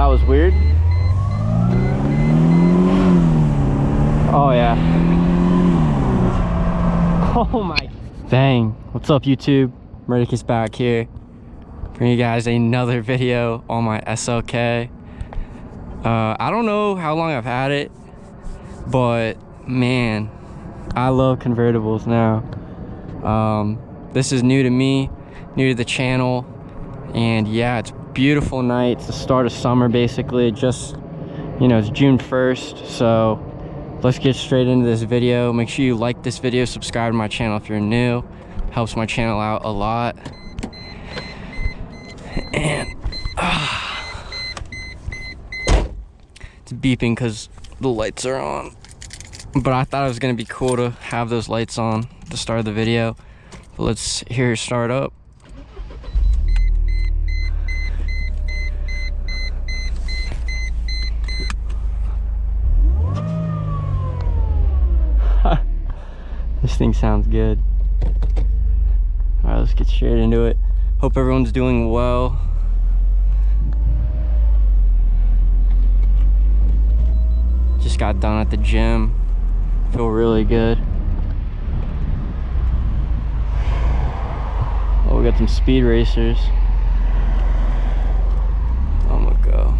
that was weird. Oh yeah. Oh my. Dang. What's up, YouTube? Murtacus back here. Bring you guys another video on my SLK. I don't know how long I've had it, but man, I love convertibles now. This is new to me, new to the channel, and yeah, it's a beautiful night. It's the start of summer basically. Just, you know, it's June 1st, so let's get straight into this video. Make sure you like this video, subscribe to my channel if you're new. Helps my channel out a lot. And it's beeping because the lights are on, but I thought it was gonna be cool to have those lights on at the start of the video. But let's hear it start up. This thing sounds good. All right, let's get straight into it. Hope everyone's doing well. Just got done at the gym. Feel really good. Oh, we got some speed racers. I'm gonna go.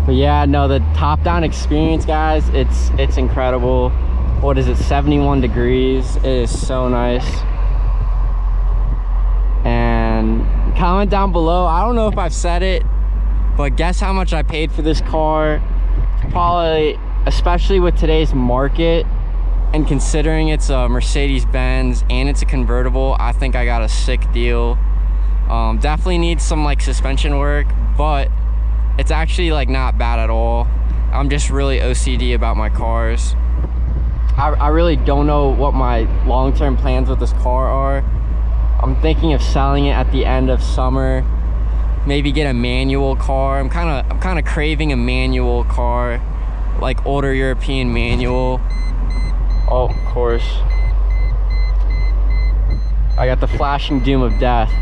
But yeah, no, the top-down experience, guys, it's incredible. What is it, 71 degrees? It is so nice. And comment down below, I don't know if I've said it, but guess how much I paid for this car. Probably, especially with today's market, and considering it's a Mercedes-Benz and it's a convertible, I think I got a sick deal. Definitely needs some like suspension work, but it's actually like not bad at all. I'm just really OCD about my cars. I really don't know what my long-term plans with this car are. I'm thinking of selling it at the end of summer. Maybe get a manual car. I'm kind of craving a manual car, like older European manual. Oh, of course. I got the flashing doom of death.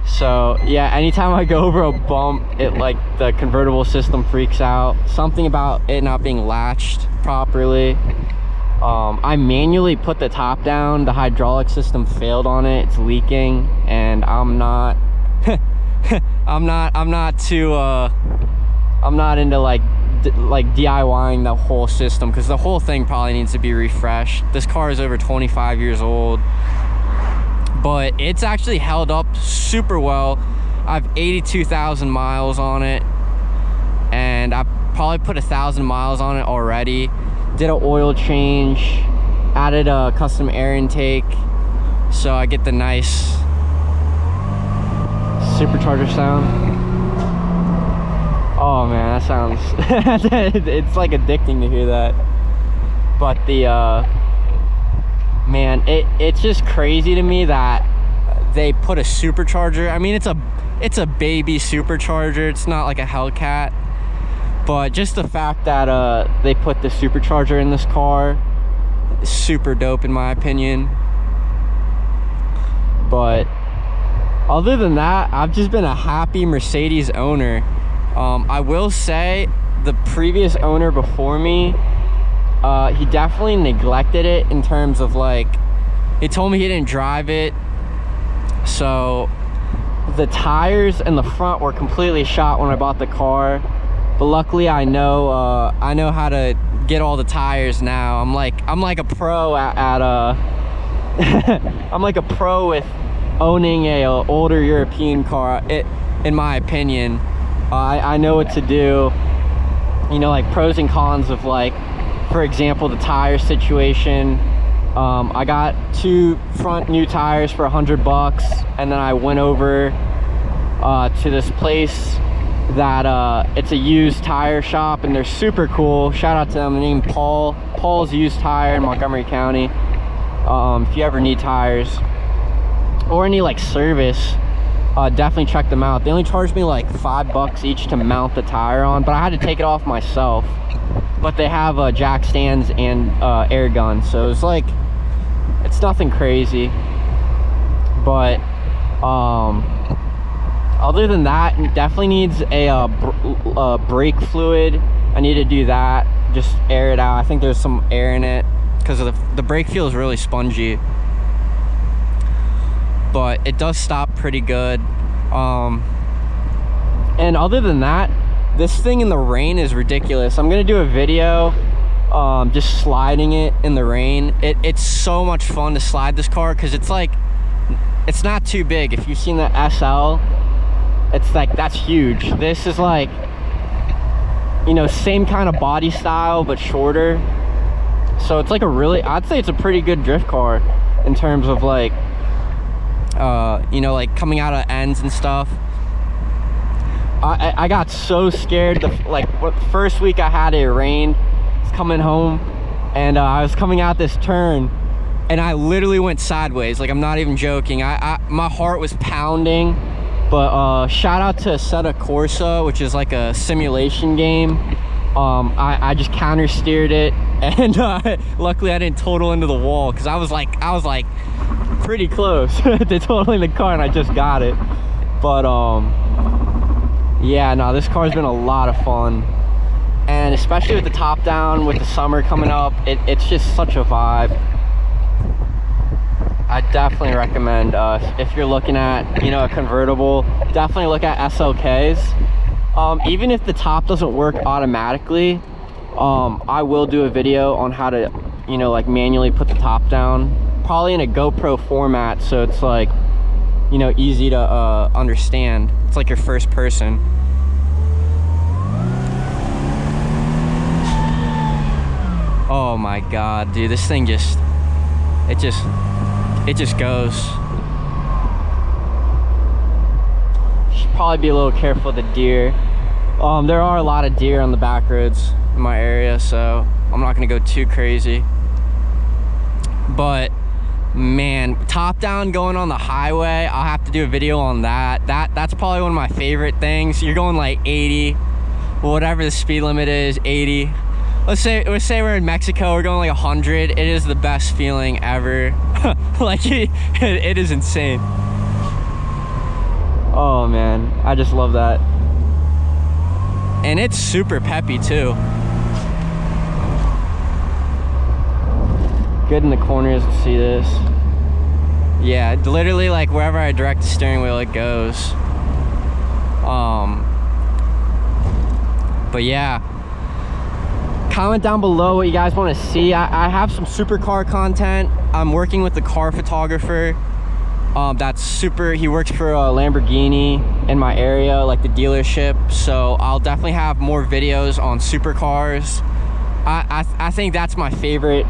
So yeah, anytime I go over a bump, it like the convertible system freaks out. Something about it not being latched properly. I manually put the top down. The hydraulic system failed on it. It's leaking, and I'm not I'm not into like DIYing the whole system, because the whole thing probably needs to be refreshed. This car is over 25 years old, but it's actually held up super well. I have 82,000 miles on it, and I probably put 1,000 miles on it already. Did an oil change, added a custom air intake, so I get the nice supercharger sound. Oh man, that sounds it's like addicting to hear that. But the man, it's just crazy to me that they put a supercharger. I mean, it's a baby supercharger. It's not like a Hellcat, but just the fact that they put the supercharger in this car is super dope in my opinion. But other than that, I've just been a happy Mercedes owner. I will say the previous owner before me, he definitely neglected it in terms of like, he told me he didn't drive it. So the tires in the front were completely shot when I bought the car. But luckily I know how to get all the tires now. I'm like a pro at I'm like a pro with owning a older European car, in my opinion. I know what to do, you know, like pros and cons of, like, for example, the tire situation. I got 2 front new tires for $100, and then I went over to this place that it's a used tire shop, and they're super cool. Shout out to them. They're named Paul's Used Tire in Montgomery County. If you ever need tires or any like service, definitely check them out. They only charged me like $5 each to mount the tire on, but I had to take it off myself. But they have jack stands and air guns, so it's like, it's nothing crazy. But Other than that, it definitely needs a brake fluid. I need to do that, just air it out. I think there's some air in it because the brake feels really spongy, but it does stop pretty good. And other than that, this thing in the rain is ridiculous. I'm gonna do a video just sliding it in the rain. It's so much fun to slide this car because it's like, it's not too big. If you've seen the SL, it's like, that's huge. This is like, you know, same kind of body style but shorter. So it's like a really, I'd say it's a pretty good drift car in terms of like you know, like coming out of ends and stuff. I got so scared the first week I had it rained. I was coming home and I was coming out this turn and I literally went sideways. Like, I'm not even joking. My heart was pounding. But shout out to Assetto Corsa, which is like a simulation game. I just counter steered it, and luckily I didn't total into the wall because I was like pretty close to totaling the car, and I just got it. But yeah, no, this car's been a lot of fun, and especially with the top down, with the summer coming up, it's just such a vibe. I definitely recommend, if you're looking at, you know, a convertible, definitely look at SLKs. Even if the top doesn't work automatically, I will do a video on how to, you know, like manually put the top down, probably in a GoPro format, so it's like, you know, easy to understand. It's like your first person. Oh my god, dude, this thing just goes. Should probably be a little careful of the deer. There are a lot of deer on the back roads in my area, so I'm not gonna go too crazy. But man, top down going on the highway, I'll have to do a video on that. That's probably one of my favorite things. You're going like 80, whatever the speed limit is, 80. Let's say we're in Mexico, we're going like 100. It is the best feeling ever. Like it is insane. Oh man, I just love that. And it's super peppy too. Good in the corners to see this. Yeah, literally like wherever I direct the steering wheel, it goes. But yeah, comment down below what you guys want to see. I have some supercar content. I'm working with the car photographer. That's super. He works for a Lamborghini in my area, like the dealership. So I'll definitely have more videos on supercars. I think that's my favorite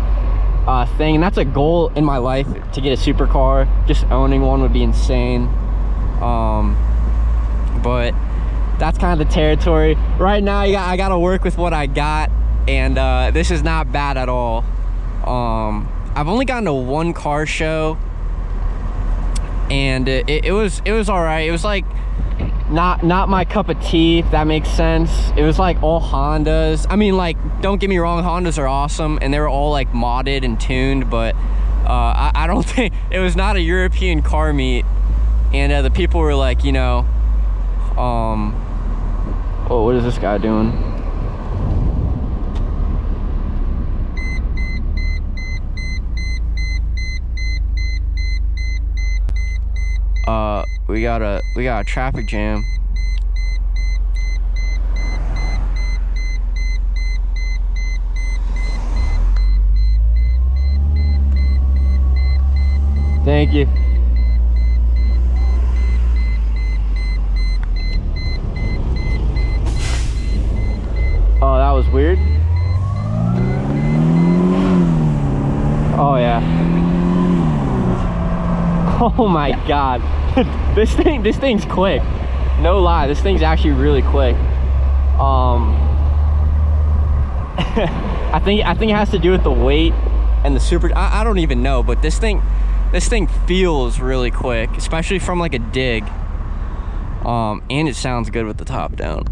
thing, and that's a goal in my life, to get a supercar. Just owning one would be insane. But that's kind of the territory right now. I gotta work with what I got, and this is not bad at all. I've only gotten to one car show, and it was all right. It was like not my cup of tea, if that makes sense. It was like all Hondas. I mean, like, don't get me wrong, Hondas are awesome, and they were all like modded and tuned, but I don't think it was not a European car meet. And the people were like, you know, oh, what is this guy doing? We got a traffic jam. Thank you. Oh, that was weird. Oh yeah. Oh my god. this thing's quick. No lie, this thing's actually really quick. I think it has to do with the weight and the super. I don't even know, but this thing feels really quick, especially from like a dig. And it sounds good with the top down.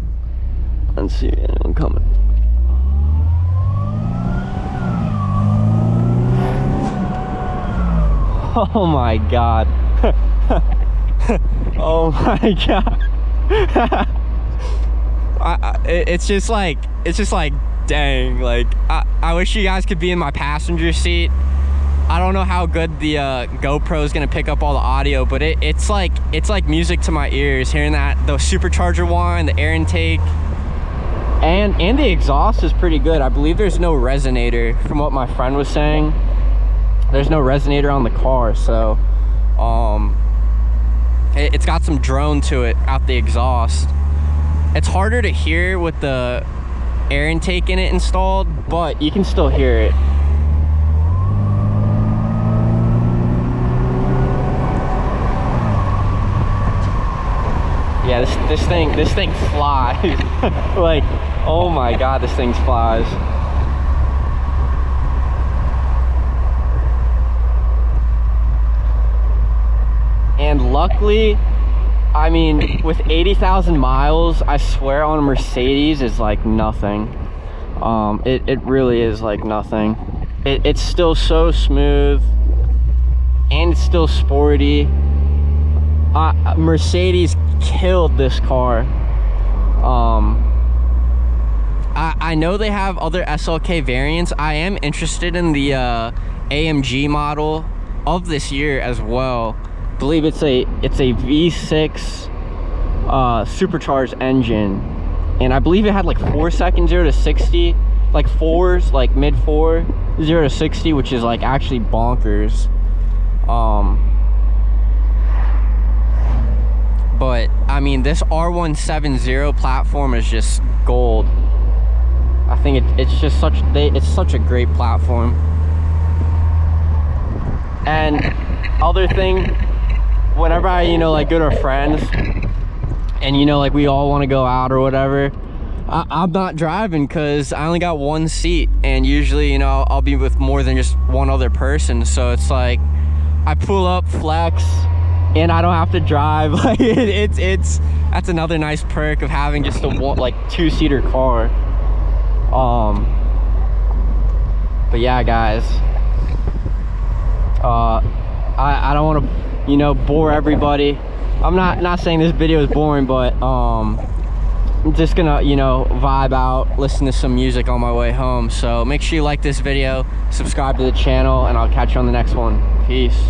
Let's see anyone coming. Oh my god. Oh my god. It's just like dang, like I wish you guys could be in my passenger seat. I don't know how good the GoPro is gonna pick up all the audio, but it's like music to my ears, hearing that, the supercharger whine, the air intake, and the exhaust is pretty good. I believe there's no resonator, from what my friend was saying. There's no resonator on the car, so it's got some drone to it out the exhaust. It's harder to hear with the air intake in it installed, but you can still hear it. Yeah, this thing flies. Like, oh my god, this thing flies. And luckily, I mean, with 80,000 miles, I swear on a Mercedes is like nothing. It really is like nothing. It's still so smooth, and it's still sporty. Mercedes killed this car. I know they have other SLK variants. I am interested in the AMG model of this year as well. I believe it's a V6 supercharged engine, and I believe it had like 4 seconds 0 to 60, like fours, like mid 4 0 to 60, which is like actually bonkers. But I mean, this R170 platform is just gold. I think it's just such a great platform. And other thing, whenever I, you know, like go to friends, and you know, like we all want to go out or whatever, I'm not driving because I only got one seat, and usually, you know, I'll be with more than just one other person. So it's like I pull up, flex, and I don't have to drive. Like that's another nice perk of having just a like 2-seater car. But yeah, guys, I don't want to, you know, bore everybody. I'm not saying this video is boring, but I'm just gonna, you know, vibe out, listen to some music on my way home. So make sure you like this video, subscribe to the channel, and I'll catch you on the next one. Peace.